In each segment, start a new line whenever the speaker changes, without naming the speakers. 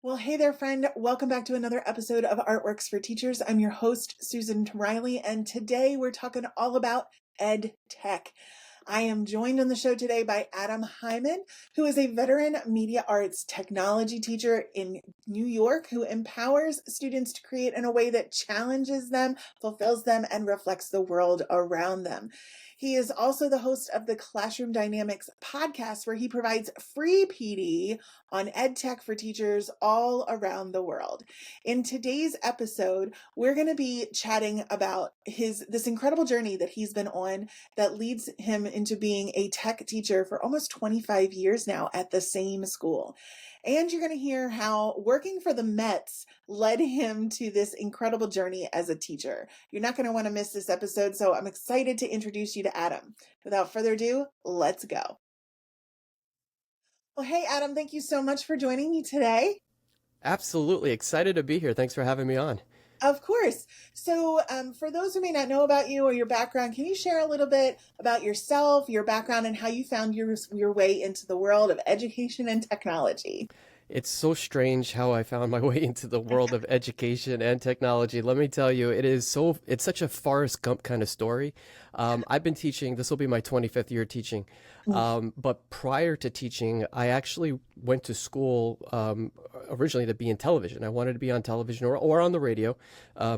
Well, hey there, friend. Welcome back to another episode of Artworks for Teachers. I'm your host, Susan Riley, and today we're talking all about ed tech. I am joined on the show today by Adam Hyman, who is a veteran media arts technology teacher in New York who empowers students to create in a way that challenges them, fulfills them, and reflects the world around them. He is also the host of the Classroom Dynamics podcast, where he provides free PD on ed tech for teachers all around the world. In today's episode, we're going to be chatting about this incredible journey that he's been on that leads him into being a tech teacher for almost 25 years now at the same school. And you're going to hear how working for the Mets led him to this incredible journey as a teacher. You're not going to want to miss this episode, so I'm excited to introduce you to Adam. Without further ado, let's go. Well, hey, Adam, thank you so much for joining me today.
Absolutely. Excited to be here. Thanks for having me on.
Of course. So for those who may not know about you or your background, can you share a little bit about yourself, your background, and how you found your way into the world of education and technology?
It's so strange how I found my way into the world of education and technology. Let me tell you, it's such a Forrest Gump kind of story. I've been teaching, this will be my 25th year teaching. But prior to teaching, I actually went to school originally to be in television. I wanted to be on television or on the radio.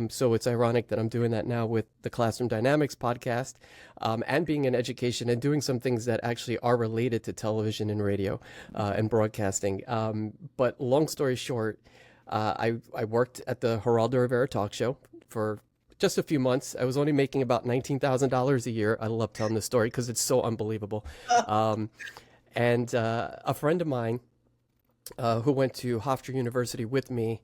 So it's ironic that I'm doing that now with the Classroom Dynamics podcast and being in education and doing some things that actually are related to television and radio and broadcasting. But long story short, I worked at the Geraldo Rivera talk show for just a few months. I was only making about $19,000 a year. I love telling this story because it's so unbelievable. And a friend of mine who went to Hofstra University with me,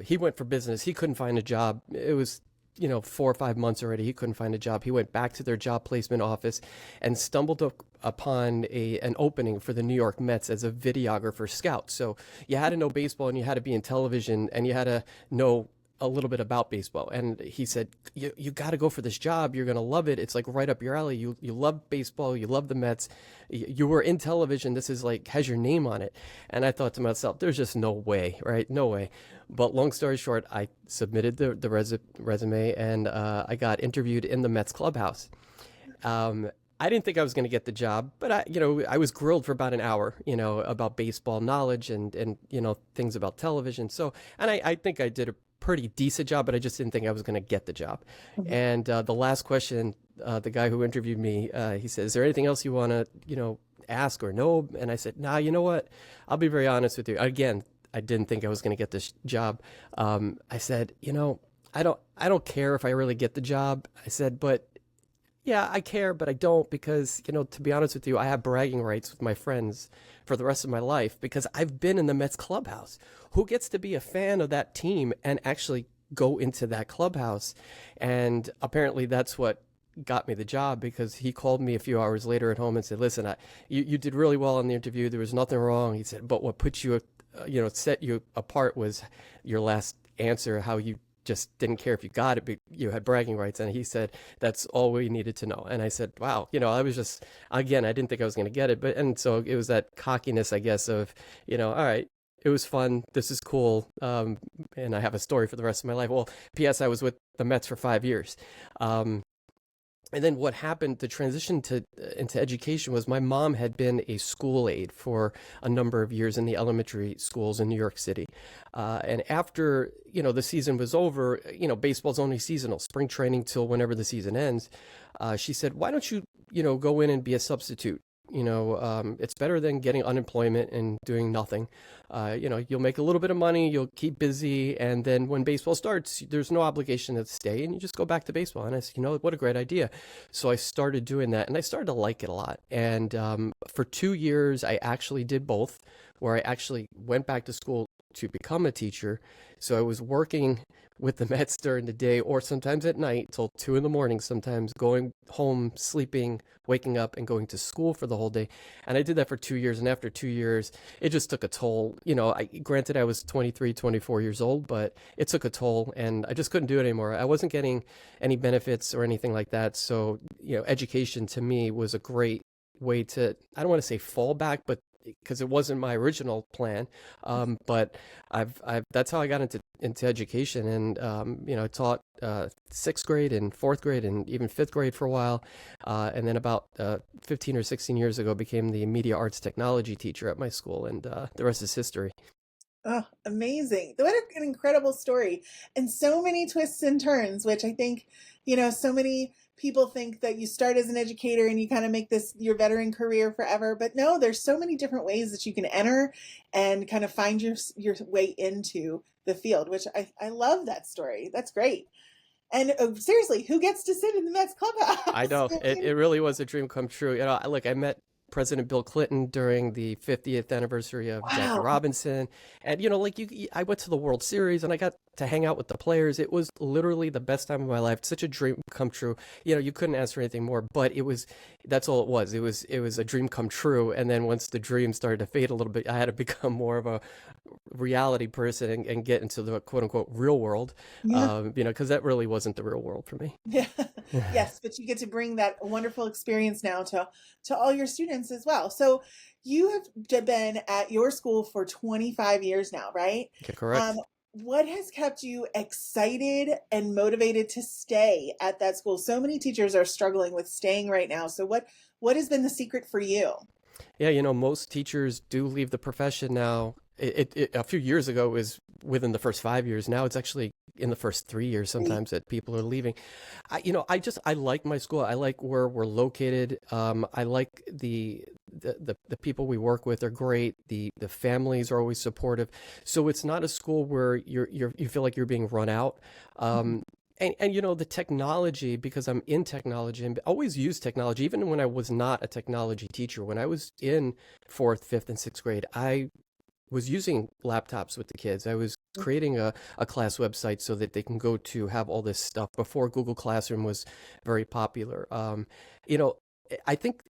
he went for business. He couldn't find a job. It was 4 or 5 months already. He couldn't find a job. He went back to their job placement office and stumbled upon an opening for the New York Mets as a videographer scout. So you had to know baseball and you had to be in television and you had to know a little bit about baseball. And he said, you got to go for this job. You're going to love it. It's like right up your alley. You love baseball. You love the Mets. You were in television. This is like, has your name on it. And I thought to myself, there's just no way, right? No way. But long story short, I submitted the resume and I got interviewed in the Mets clubhouse. I didn't think I was going to get the job, but I was grilled for about an hour, about baseball knowledge and things about television. So, and I think I did a pretty decent job, but I just didn't think I was going to get the job. Mm-hmm. And the last question, the guy who interviewed me, he said, "Is there anything else you want to, ask or know?" And I said, "Nah, you know what? I'll be very honest with you. Again, I didn't think I was going to get this job." I said, I don't care if I really get the job. I said, but yeah, I care, but I don't because, to be honest with you, I have bragging rights with my friends for the rest of my life because I've been in the Mets clubhouse. Who gets to be a fan of that team and actually go into that clubhouse? And apparently that's what got me the job because he called me a few hours later at home and said, "Listen, you did really well on the interview. There was nothing wrong." He said, "But what put you, set you apart was your last answer, how you just didn't care if you got it, but you had bragging rights." And he said, "That's all we needed to know." And I said, wow, I was just, again, I didn't think I was going to get it. And so it was that cockiness, I guess, of, all right, it was fun. This is cool. And I have a story for the rest of my life. Well, P.S. I was with the Mets for 5 years. And then what happened, the transition into education was my mom had been a school aide for a number of years in the elementary schools in New York City. And after, the season was over, baseball's only seasonal, spring training till whenever the season ends. She said, "Why don't you, go in and be a substitute? It's better than getting unemployment and doing nothing. You'll make a little bit of money, you'll keep busy, and then when baseball starts, there's no obligation to stay, and you just go back to baseball." And I said, what a great idea. So I started doing that, and I started to like it a lot. And for 2 years, I actually did both, where I actually went back to school to become a teacher. So I was working with the Mets during the day or sometimes at night till 2 in the morning, sometimes going home, sleeping, waking up and going to school for the whole day. And I did that for 2 years. And after 2 years, it just took a toll. Granted, I was 23, 24 years old, but it took a toll and I just couldn't do it anymore. I wasn't getting any benefits or anything like that. So, education to me was a great way to, I don't want to say fall back, but because it wasn't my original plan. But I've that's how I got into education, and I taught sixth grade and fourth grade and even fifth grade for a while, and then about 15 or 16 years ago became the media arts technology teacher at my school, and the rest is history.
Oh, amazing. What an incredible story. And so many twists and turns, which I think, so many people think that you start as an educator and you kind of make this your veteran career forever. But no, there's so many different ways that you can enter and kind of find your way into the field, which I love that story. That's great. And seriously, who gets to sit in the Mets
I
clubhouse?
know it really was a dream come true. Look, I met President Bill Clinton during the 50th anniversary of Jackie
Wow.
Robinson, and like I went to the World Series and I got to hang out with the players. It was literally the best time of my life. Such a dream come true. You couldn't ask for anything more. But that's all it was. It was a dream come true. And then once the dream started to fade a little bit, I had to become more of a reality person and get into the quote unquote real world.
Yeah.
Because that really wasn't the real world for me.
Yeah. Yes, but you get to bring that wonderful experience now to all your students as well. So you have been at your school for 25 years now, right?
Okay,
Um,
correct.
what has kept you excited and motivated to stay at that school? So many teachers are struggling with staying right now. So what has been the secret for you?
Yeah, most teachers do leave the profession now. A few years ago it was within the first 5 years. Now it's actually in the first 3 years sometimes that people are leaving. I like my school. I like where we're located. I like the people we work with are great. The families are always supportive. So it's not a school where you feel like you're being run out. And the technology, because I'm in technology and always used technology, even when I was not a technology teacher. When I was in fourth, fifth, and sixth grade, I was using laptops with the kids. I was creating a class website so that they can go to have all this stuff before Google Classroom was very popular. You know, I think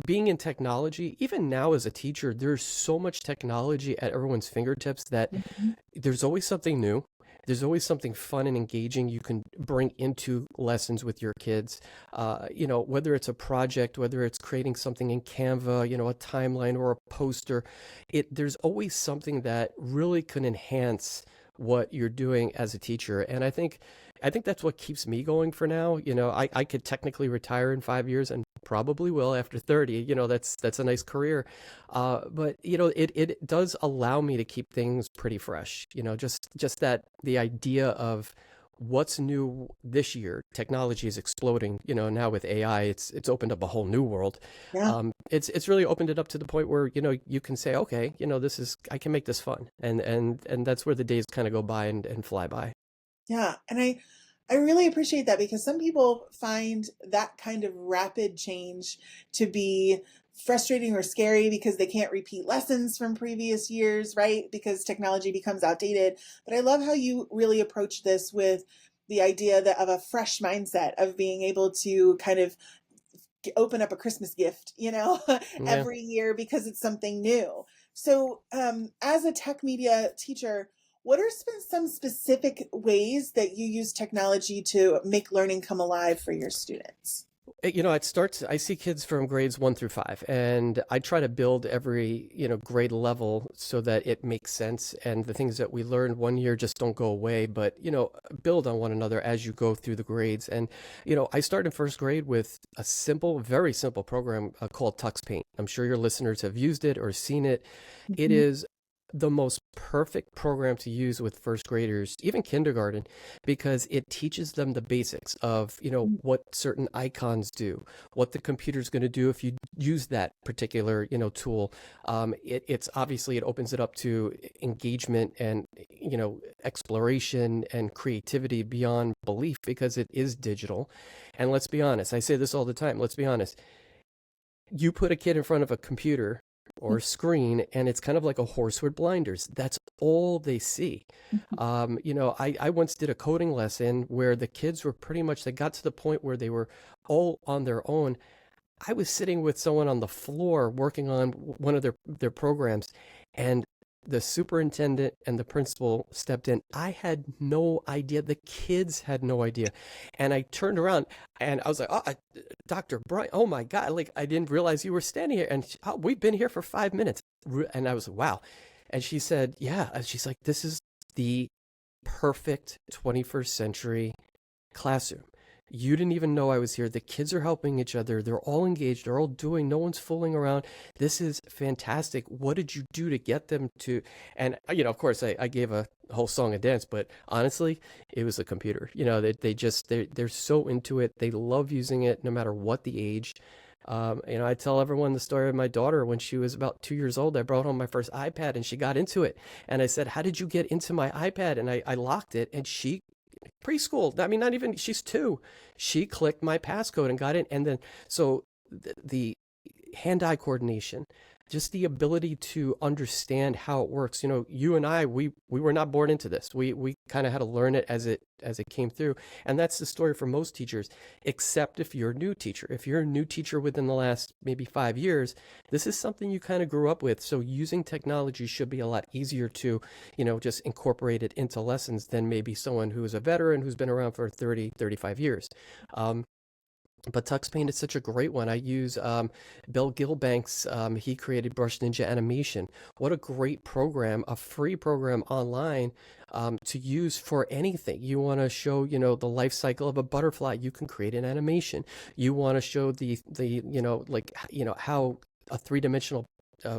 being in technology, even now as a teacher, there's so much technology at everyone's fingertips that
Mhm.
there's always something new. There's always something fun and engaging you can bring into lessons with your kids. Whether it's a project, whether it's creating something in Canva, a timeline or a poster, there's always something that really can enhance what you're doing as a teacher. And I think that's what keeps me going for now. I could technically retire in 5 years and probably will after 30. That's a nice career. But it does allow me to keep things pretty fresh. Just that the idea of what's new this year. Technology is exploding. Now with AI, it's opened up a whole new world.
Yeah.
It's really opened it up to the point where you can say, okay, I can make this fun, and that's where the days kind of go by and fly by.
Yeah, and I really appreciate that because some people find that kind of rapid change to be frustrating or scary because they can't repeat lessons from previous years, right? Because technology becomes outdated. But I love how you really approach this with the idea that of a fresh mindset of being able to kind of open up a Christmas gift,
Yeah.
every year because it's something new. So, as a tech media teacher, what are some specific ways that you use technology to make learning come alive for your students?
It starts, I see kids from grades 1 through 5, and I try to build every, grade level so that it makes sense. And the things that we learned one year just don't go away, but, build on one another as you go through the grades. And, I started in first grade with a simple, very simple program called Tux Paint. I'm sure your listeners have used it or seen it. It
Mhm.
is the most perfect program to use with first graders, even kindergarten, because it teaches them the basics of, what certain icons do, what the computer's going to do if you use that particular, tool. It opens it up to engagement and, exploration and creativity beyond belief because it is digital. And let's be honest, I say this all the time, let's be honest. You put a kid in front of a computer or screen and it's kind of like a horse with blinders. That's all they see. I once did a coding lesson where the kids were pretty much, they got to the point where they were all on their own. I was sitting with someone on the floor working on one of their programs, and the superintendent and the principal stepped in. I had no idea. The kids had no idea. And I turned around and I was like, oh, Dr. Brian, oh my God. Like, I didn't realize you were standing here. And oh, we've been here for 5 minutes. And I was like, wow. And she said, yeah. And she's like, this is the perfect 21st century classroom. You didn't even know I was here. The kids are helping each other. They're all engaged. They're all doing, no one's fooling around. This is fantastic. What did you do to get them to? And, of course, I gave a whole song and dance, but honestly, it was a computer. They're so into it. They love using it no matter what the age. I tell everyone the story of my daughter when she was about 2 years old. I brought home my first iPad and she got into it. And I said, how did you get into my iPad? And I locked it and she preschool. I mean, not even, she's 2. She clicked my passcode and got in. And then, so the hand-eye coordination, just the ability to understand how it works. You and I, we were not born into this. We kind of had to learn it as it came through. And that's the story for most teachers, except if you're a new teacher. If you're a new teacher within the last maybe 5 years, this is something you kind of grew up with. So using technology should be a lot easier to, just incorporate it into lessons than maybe someone who is a veteran who's been around for 30, 35 years. But TuxPaint is such a great one. I use Bill Gilbank's, he created Brush Ninja Animation. What a great program, a free program online to use for anything. You want to show, the life cycle of a butterfly, you can create an animation. You want to show how a three-dimensional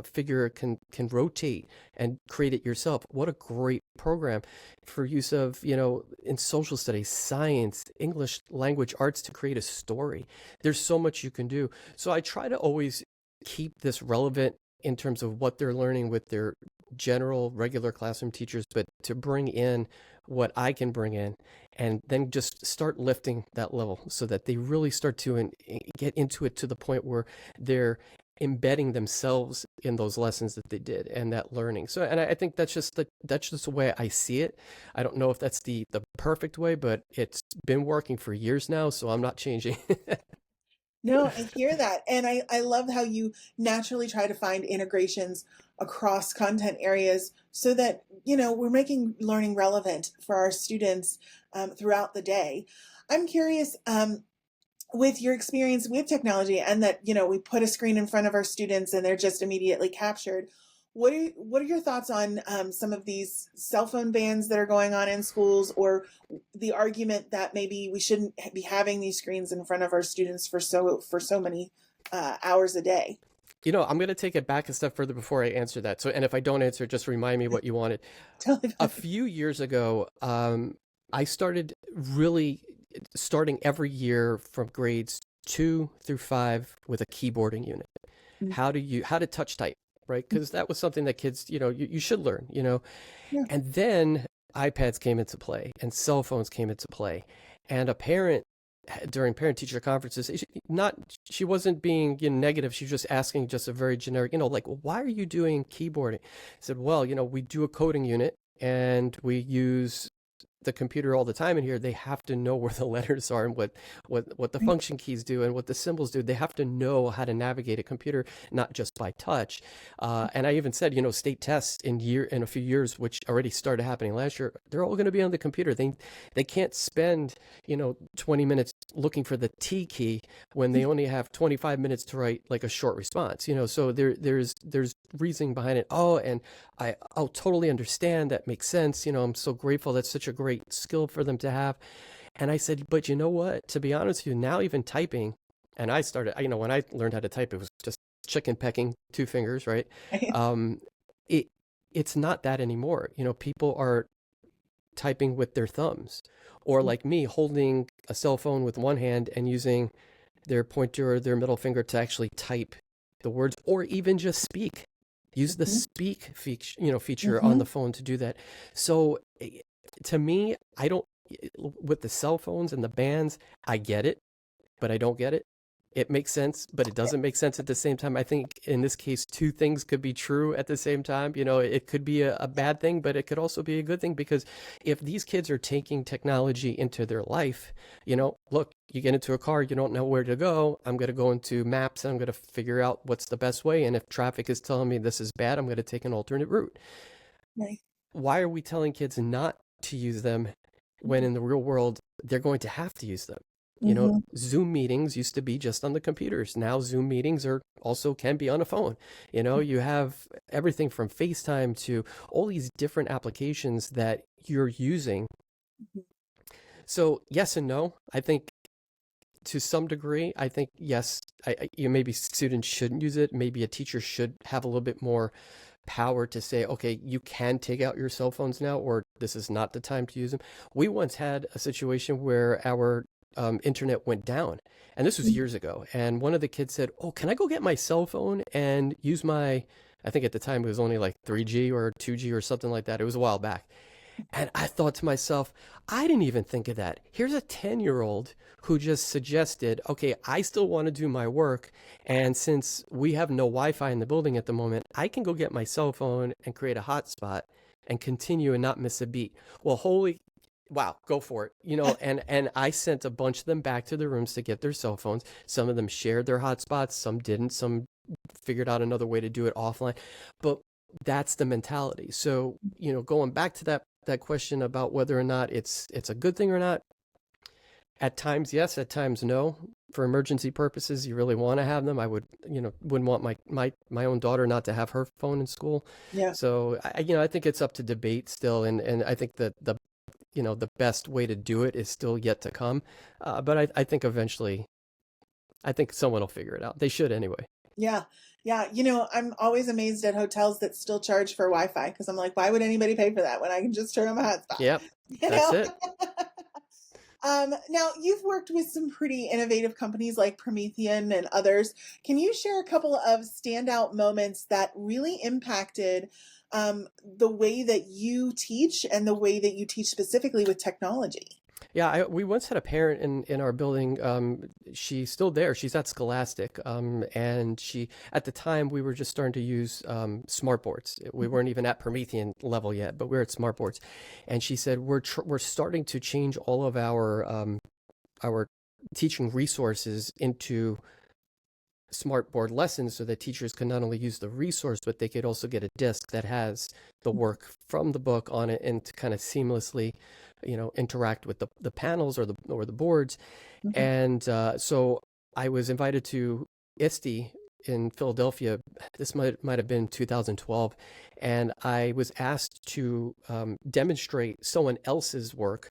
figure can rotate and create it yourself. What a great program for use of, in social studies, science, English language arts to create a story. There's so much you can do. So I try to always keep this relevant in terms of what they're learning with their general regular classroom teachers, but to bring in what I can bring in and then just start lifting that level so that they really start to get into it to the point where they're embedding themselves in those lessons that they did and that learning. So, and I think that's just the way I see it. I don't know if that's the perfect way, but it's been working for years now, so I'm not changing.
No, I hear that. And I love how you naturally try to find integrations across content areas so that, we're making learning relevant for our students throughout the day. I'm curious, with your experience with technology and that, we put a screen in front of our students and they're just immediately captured. What are your thoughts on some of these cell phone bans that are going on in schools, or the argument that maybe we shouldn't be having these screens in front of our students for so many hours a day?
I'm going to take it back a step further before I answer that. So, and if I don't answer, just remind me what you wanted. A few years ago, I started starting every year from grades 2 through 5 with a keyboarding unit.
Mm-hmm.
How to touch type, right? Because that was something that kids, you should learn,
Yeah.
And then iPads came into play and cell phones came into play. And a parent during parent-teacher conferences, she wasn't being negative. She was just asking just a very generic, like, well, why are you doing keyboarding? I said, well, we do a coding unit and we use the computer all the time in here. They have to know where the letters are and what the function keys do and what the symbols do. They have to know how to navigate a computer, not just by touch. And I even said, state tests in a few years, which already started happening last year, they're all going to be on the computer. They can't spend 20 minutes looking for the T key when they only have 25 minutes to write like a short response. So there's reasoning behind it. Oh, and I'll totally understand. That makes sense. I'm so grateful. That's such a great skill for them to have. And I said, but you know what? To be honest with you, now even typing, and I started, when I learned how to type, it was just chicken pecking 2 fingers, right? It's not that anymore. People are typing with their thumbs, or like me, holding a cell phone with one hand and using their pointer or their middle finger to actually type the words, or even just speak. Use the speak feature on the phone to do that. So to me, I don't, with the cell phones and the bans, I get it, but I don't get it. It makes sense, but it doesn't make sense at the same time. I think in this case, 2 things could be true at the same time. It could be a bad thing, but it could also be a good thing, because if these kids are taking technology into their life, look, you get into a car, you don't know where to go. I'm going to go into maps and I'm going to figure out what's the best way. And if traffic is telling me this is bad, I'm going to take an alternate route.
Right.
Why are we telling kids not to use them when in the real world they're going to have to use them? You know,
Mm-hmm.
Zoom meetings used to be just on the computers. Now Zoom meetings are also can be on a phone. You know, you have everything from FaceTime to all these different applications that you're using. So yes and no. I think to some degree, I think yes, maybe students shouldn't use it. Maybe a teacher should have a little bit more power to say, okay, you can take out your cell phones now, or this is not the time to use them. We once had a situation where our internet went down, and this was years ago. And one of the kids said, "Oh, can I go get my cell phone and use my?" I think at the time it was only like 3G or 2G or something like that. It was a while back. And I thought to myself, I didn't even think of that. Here's a 10-year-old who just suggested, okay, I still want to do my work. And since we have no Wi Fi in the building at the moment, I can go get my cell phone and create a hotspot and continue and not miss a beat. Well, holy wow, go for it. You know, and I sent a bunch of them back to their rooms to get their cell phones. Some of them shared their hotspots, some didn't, some figured out another way to do it offline. But that's the mentality. So, you know, going back to that question about whether or not it's a good thing or not, at times yes, at times no. For emergency purposes, you really want to have them. I would, you know, wouldn't want my own daughter not to have her phone in school.
Yeah.
So you know, I think it's up to debate still, and I think that the you know the best way to do it is still yet to come. But I think eventually, I think someone will figure it out. They should anyway.
Yeah. Yeah. I'm always amazed at hotels that still charge for Wi-Fi because I'm like, why would anybody pay for that when I can just turn on my hotspot?
Yep,
You
that's
know?
it.
Now you've worked with some pretty innovative companies like Promethean and others. Can you share a couple of standout moments that really impacted the way that you teach and the way that you teach specifically with technology?
Yeah, we once had a parent in our building. She's still there. She's at Scholastic, and she at the time we were just starting to use smart boards. We weren't even at Promethean level yet, but we are at smart boards. And she said we're starting to change all of our teaching resources into smart board lessons so that teachers can not only use the resource, but they could also get a disc that has the work from the book on it and to kind of seamlessly, you know, interact with the panels or the boards.
Mhm.
And so I was invited to ISTE in Philadelphia. This might have been 2012, and I was asked to demonstrate someone else's work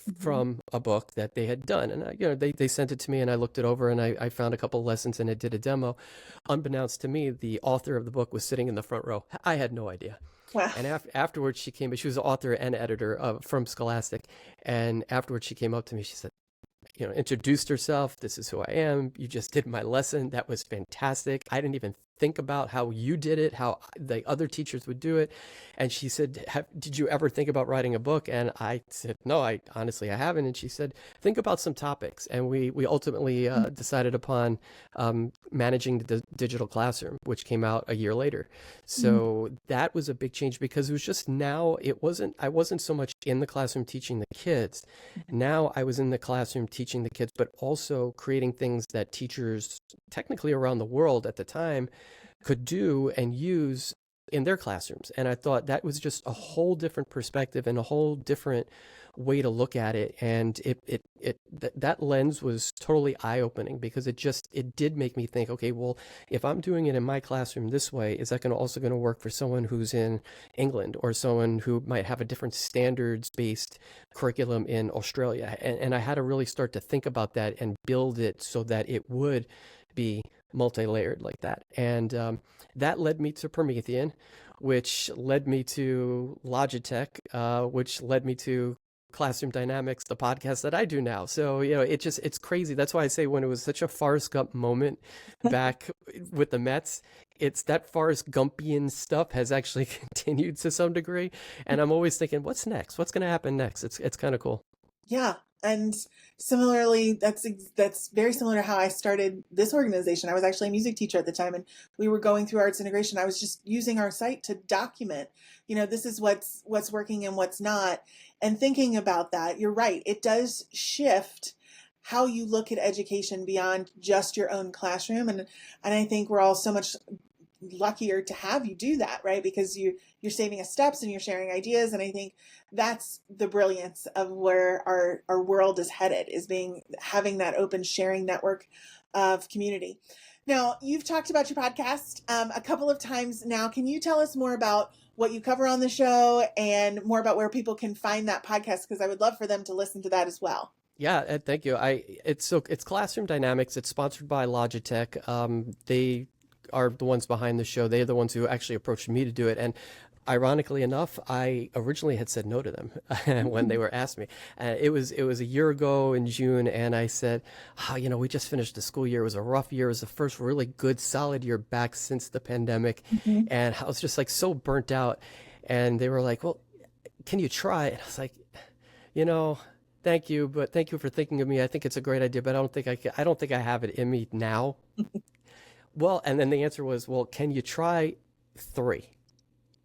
Mhm.
from a book that they had done. And, you know, they sent it to me and I looked it over and I found a couple lessons and I did a demo. Unbeknownst to me, the author of the book was sitting in the front row. I had no idea.
Wow.
And afterwards, she was the author and editor from Scholastic. And afterwards, she came up to me. She said, you know, introduced herself. This is who I am. You just did my lesson. That was fantastic. I didn't even think about how you did it, how the other teachers would do it. And she said, did you ever think about writing a book? And I said, no, I honestly, I haven't. And she said, think about some topics. And we ultimately decided upon managing the digital classroom, which came out a year later.
Mhm.
So that was a big change because it was just now, I wasn't so much in the classroom teaching the kids. Now I was in the classroom teaching the kids, but also creating things that teachers technically around the world at the time could do and use in their classrooms. And I thought that was just a whole different perspective and a whole different way to look at it. And that lens was totally eye-opening because it did make me think, okay, well, if I'm doing it in my classroom this way, is that also going to work for someone who's in England or someone who might have a different standards-based curriculum in Australia? And I had to really start to think about that and build it so that it would be multi-layered like that. And that led me to Promethean, which led me to Logitech, which led me to Classroom Dynamics, the podcast that I do now. So, you know, it's crazy. That's why I say when it was such a Forrest Gump moment back with the Mets, it's that Forrest Gumpian stuff has actually continued to some degree. And I'm always thinking, what's next? What's going to happen next? It's kind of cool.
Yeah. And similarly, that's very similar to how I started this organization. I was actually a music teacher at the time, and we were going through arts integration. I was just using our site to document, this is what's working and what's not, and thinking about that. You're right. It does shift how you look at education beyond just your own classroom, and I think we're all so much luckier to have you do that, right? Because you're saving us steps and you're sharing ideas. And I think that's the brilliance of where our world is headed, is having that open sharing network of community. Now, you've talked about your podcast a couple of times now. Can you tell us more about what you cover on the show and more about where people can find that podcast? Because I would love for them to listen to that as well.
Yeah, thank you. It's Classroom Dynamics. It's sponsored by Logitech. They are the ones behind the show. They're the ones who actually approached me to do it. And ironically enough, I originally had said no to them when they were asked me. It was a year ago in June, and I said, we just finished the school year. It was a rough year. It was the first really good, solid year back since the pandemic, and I was just like so burnt out. And they were like, "Well, can you try?" And I was like, thank you, but thank you for thinking of me. I think it's a great idea, but I don't think I have it in me now. Well, and then the answer was, well, can you try 3?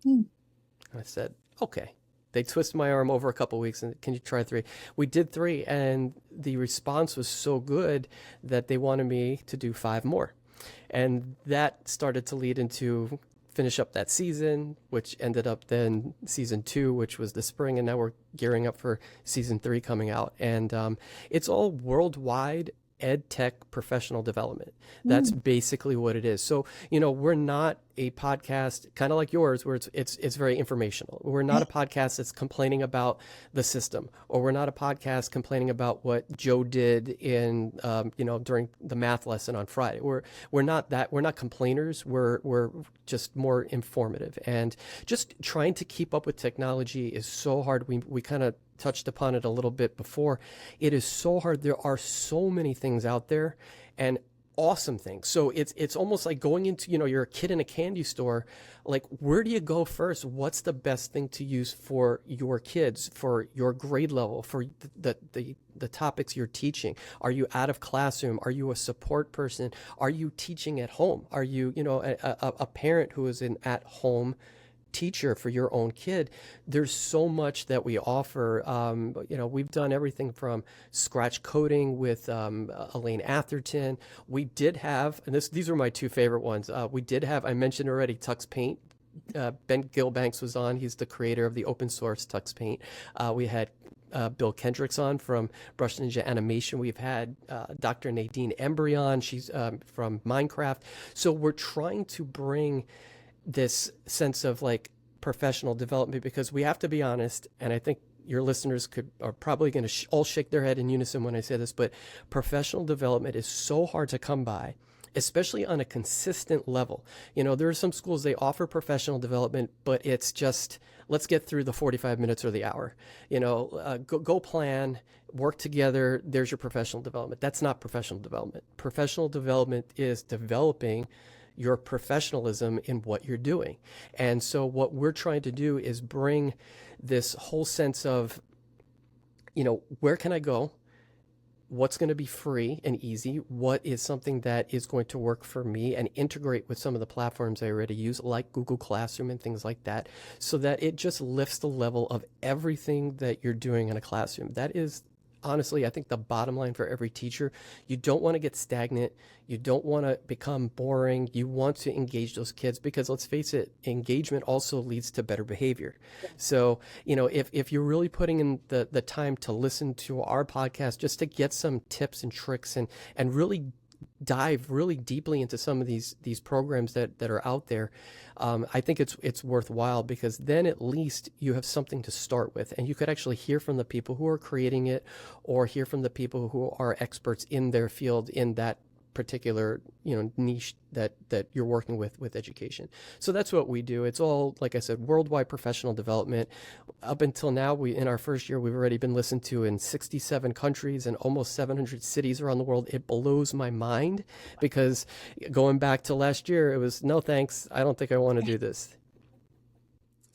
I said, okay. They twisted my arm over a couple of weeks and can you try 3? We did 3, and the response was so good that they wanted me to do 5 more. And that started to lead into finish up that season, which ended up then season 2, which was the spring. And now we're gearing up for season 3 coming out. And it's all worldwide ed tech professional development. That's basically what it is. So, we're not a podcast kind of like yours where it's very informational. We're not a podcast that's complaining about the system, or we're not a podcast complaining about what Joe did in during the math lesson on Friday. We're not that. We're not complainers. We're just more informative, and just trying to keep up with technology is so hard. We kind of touched upon it a little bit before. It is so hard. There are so many things out there, and awesome things. So it's almost like going into, you're a kid in a candy store. Like, where do you go first? What's the best thing to use for your kids, for your grade level, for the topics you're teaching? Are you out of classroom? Are you a support person? Are you teaching at home? Are you, a parent who is an at-home teacher for your own kid? There's so much that we offer. We've done everything from scratch coding with Elaine Atherton. We did have, and these are my 2 favorite ones. We did have, I mentioned already, Tux Paint. Ben Gilbanks was on. He's the creator of the open source Tux Paint. We had Bill Kendricks on from Brush Ninja Animation. We've had Dr. Nadine Embry on. She's from Minecraft. So we're trying to bring this sense of like professional development, because we have to be honest, and I think your listeners are probably going to all shake their head in unison when I say this, but professional development is so hard to come by, especially on a consistent level. There are some schools, they offer professional development, but it's just, let's get through the 45 minutes or the hour. Go plan, work together. There's your professional development. That's not professional development. Professional development is developing your professionalism in what you're doing. And so what we're trying to do is bring this whole sense of, where can I go? What's going to be free and easy? What is something that is going to work for me, and integrate with some of the platforms I already use, like Google Classroom and things like that, so that it just lifts the level of everything that you're doing in a classroom. That is, honestly, I think the bottom line for every teacher. You don't want to get stagnant. You don't want to become boring. You want to engage those kids, because let's face it, engagement also leads to better behavior. So, if you're really putting in the time to listen to our podcast, just to get some tips and tricks and really dive really deeply into some of these programs that are out there, I think it's worthwhile, because then at least you have something to start with, and you could actually hear from the people who are creating it, or hear from the people who are experts in their field, in that particular niche that you're working with education. So that's what we do. It's all, like I said, worldwide professional development. Up until now, in our first year, we've already been listened to in 67 countries and almost 700 cities around the world. It blows my mind, because going back to last year, it was, no thanks, I don't think I want to do this.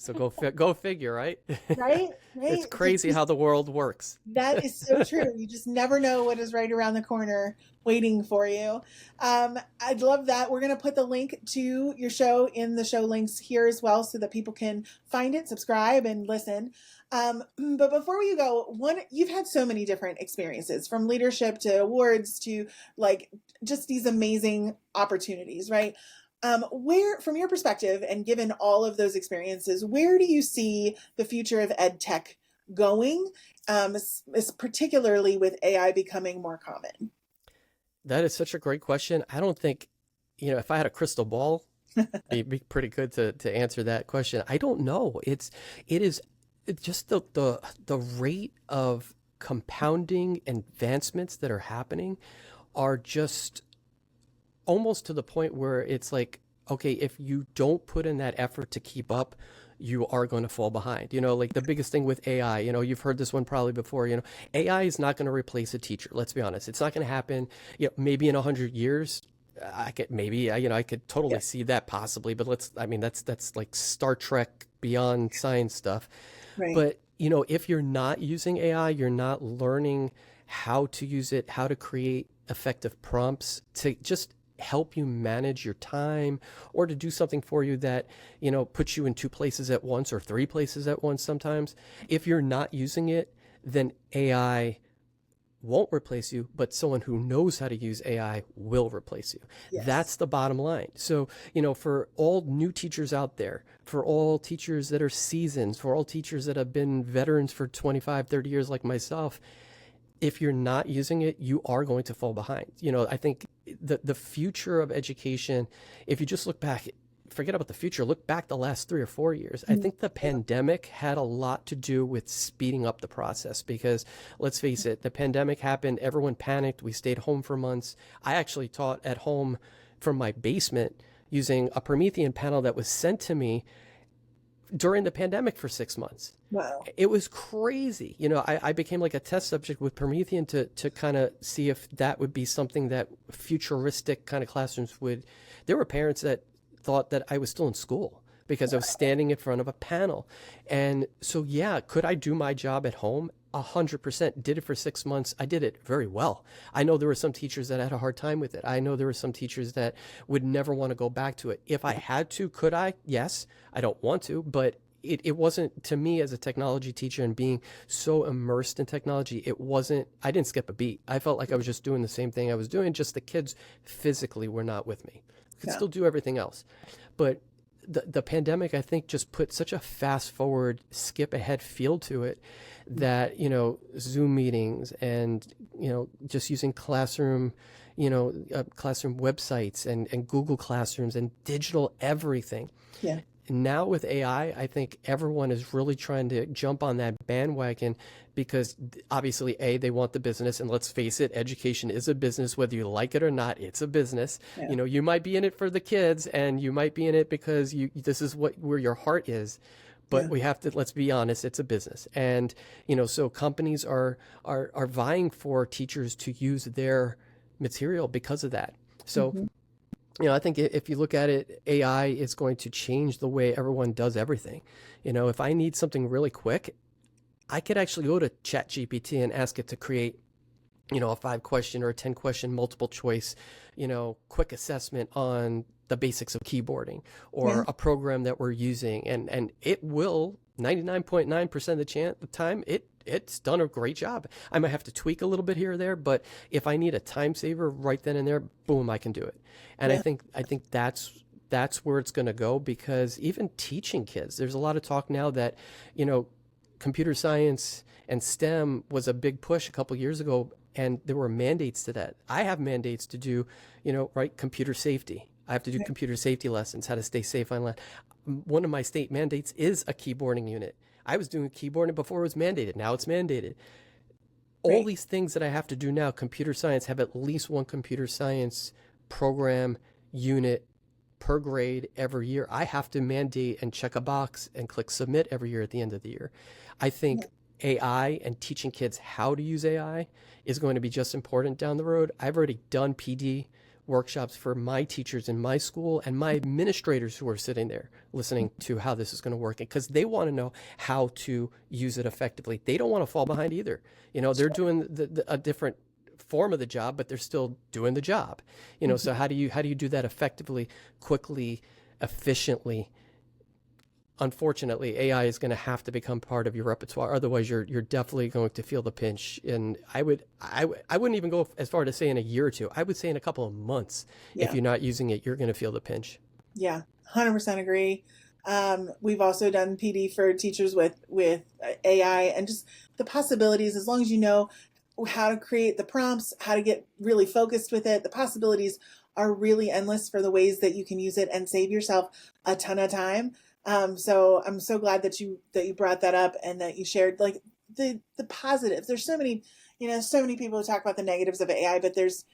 So go figure, right?
Right?
It's crazy how the world works.
That is so true. You just never know what is right around the corner waiting for you. I'd love that. We're going to put the link to your show in the show links here as well, so that people can find it, subscribe, and listen. But before we go, you've had so many different experiences, from leadership to awards to like just these amazing opportunities, right? Where, from your perspective, and given all of those experiences, where do you see the future of ed tech going, particularly with AI becoming more common?
That is such a great question. I don't think, if I had a crystal ball, it'd be pretty good to answer that question. I don't know. It's just the rate of compounding advancements that are happening are just almost to the point where it's like, okay, if you don't put in that effort to keep up, you are going to fall behind. Like the biggest thing with AI, you've heard this one probably before, AI is not going to replace a teacher. Let's be honest. It's not going to happen, maybe in 100 years. I could totally
Yeah,
see that possibly, but that's like Star Trek beyond science stuff.
right.
But, if you're not using AI, you're not learning how to use it, how to create effective prompts to just help you manage your time or to do something for you that, puts you in two places at once or three places at once sometimes. If you're not using it, then AI won't replace you, but someone who knows how to use AI will replace you.
Yes.
That's the bottom line. So, for all new teachers out there, for all teachers that are seasoned, for all teachers that have been veterans for 25, 30 years like myself, if you're not using it, you are going to fall behind. I think the future of education, if you just look back, forget about the future, look back the last 3 or 4 years. I think the pandemic had a lot to do with speeding up the process because let's face it, the pandemic happened, everyone panicked, we stayed home for months. I actually taught at home from my basement using a Promethean panel that was sent to me during the pandemic for 6 months.
Wow.
It was crazy. I became like a test subject with Promethean to kind of see if that would be something that futuristic kind of classrooms would. There were parents that thought that I was still in school because I was standing in front of a panel. And so, yeah, could I do my job at home? 100%. Did it for 6 months. I did it very well. I know there were some teachers that had a hard time with it. I know there were some teachers that would never want to go back to it. If I had to, could I? Yes. I don't want to, but it wasn't, to me as a technology teacher and being so immersed in technology, I didn't skip a beat. I felt like I was just doing the same thing I was doing, just the kids physically were not with me. I could
Yeah.
still do everything else. But the pandemic, I think, just put such a fast forward, skip ahead feel to it that, Zoom meetings and, just using classroom websites and Google Classrooms and digital everything.
Yeah.
Now with AI, I think everyone is really trying to jump on that bandwagon because obviously, they want the business. And let's face it, education is a business, whether you like it or not, it's a business.
Yeah.
You might be in it for the kids and you might be in it because this is where your heart is. But
Yeah.
we have to, let's be honest, it's a business. And, so companies are vying for teachers to use their material because of that. So,
Hmm.
I think if you look at it, AI is going to change the way everyone does everything. If I need something really quick, I could actually go to ChatGPT and ask it to create, a 5 question or a 10 question multiple choice, quick assessment on the basics of keyboarding
Yeah.
or a program that we're using. And it will 99.9% of the time, it's done a great job. I might have to tweak a little bit here or there, but if I need a time saver right then and there, boom, I can do it. And
Yeah.
I think that's where it's going to go because even teaching kids, there's a lot of talk now that, computer science and STEM was a big push a couple years ago, and there were mandates to that. I have mandates to do, right, computer safety. I have to do
Yeah.
computer safety lessons, how to stay safe online. One of my state mandates is a keyboarding unit. I was doing keyboarding before it was mandated. Now it's mandated. All
Right.
these things that I have to do now, computer science, have at least one computer science program unit per grade every year. I have to mandate and check a box and click submit every year at the end of the year. I think AI and teaching kids how to use AI is going to be just important down the road. I've already done PD workshops for my teachers in my school and my administrators who are sitting there listening to how this is going to work because they want to know how to use it effectively. They don't want to fall behind either. They're doing a different form of the job, but they're still doing the job. So how do you do that effectively, quickly, efficiently? Unfortunately, AI is going to have to become part of your repertoire. Otherwise, you're definitely going to feel the pinch. And I wouldn't even go as far to say in a year or two. I would say in a couple of months, if
Yeah.
you're not using it, you're going to feel the pinch.
Yeah, 100% agree. We've also done PD for teachers with AI and just the possibilities. As long as you know how to create the prompts, how to get really focused with it, the possibilities are really endless for the ways that you can use it and save yourself a ton of time. So I'm so glad that you brought that up and that you shared like the positives. There's so many, so many people who talk about the negatives of AI, but there's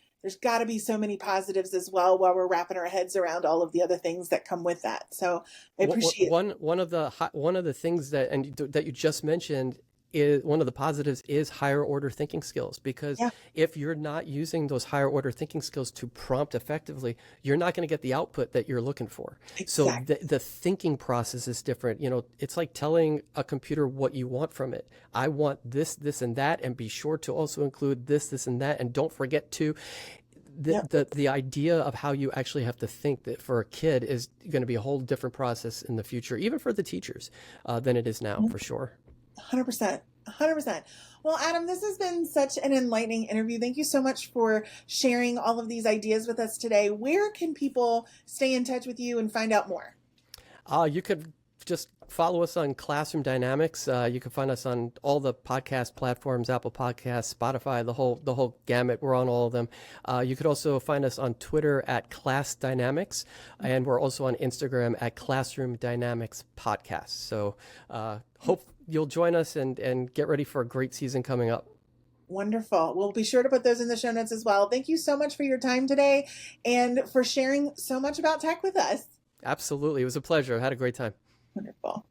got to be so many positives as well while we're wrapping our heads around all of the other things that come with that. So I appreciate.
One of the things that you just mentioned is one of the positives is higher order thinking skills, because
Yeah,
if you're not using those higher order thinking skills to prompt effectively, you're not going to get the output that you're looking for. So
exactly.
the thinking process is different. It's like telling a computer what you want from it. I want this and that, and be sure to also include this and that, and don't forget to
Yep.
the idea of how you actually have to think that for a kid is going to be a whole different process in the future, even for the teachers, than it is now, for sure.
100%. 100%. Well, Adam, this has been such an enlightening interview. Thank you so much for sharing all of these ideas with us today. Where can people stay in touch with you and find out more?
You could just follow us on Classroom Dynamics. You can find us on all the podcast platforms, Apple Podcasts, Spotify, the whole gamut. We're on all of them. You could also find us on Twitter at Class Dynamics, and we're also on Instagram at Classroom Dynamics Podcast. So hope you'll join us and get ready for a great season coming up.
Wonderful. We'll be sure to put those in the show notes as well. Thank you so much for your time today and for sharing so much about tech with us.
Absolutely. It was a pleasure. I had a great time.
Wonderful.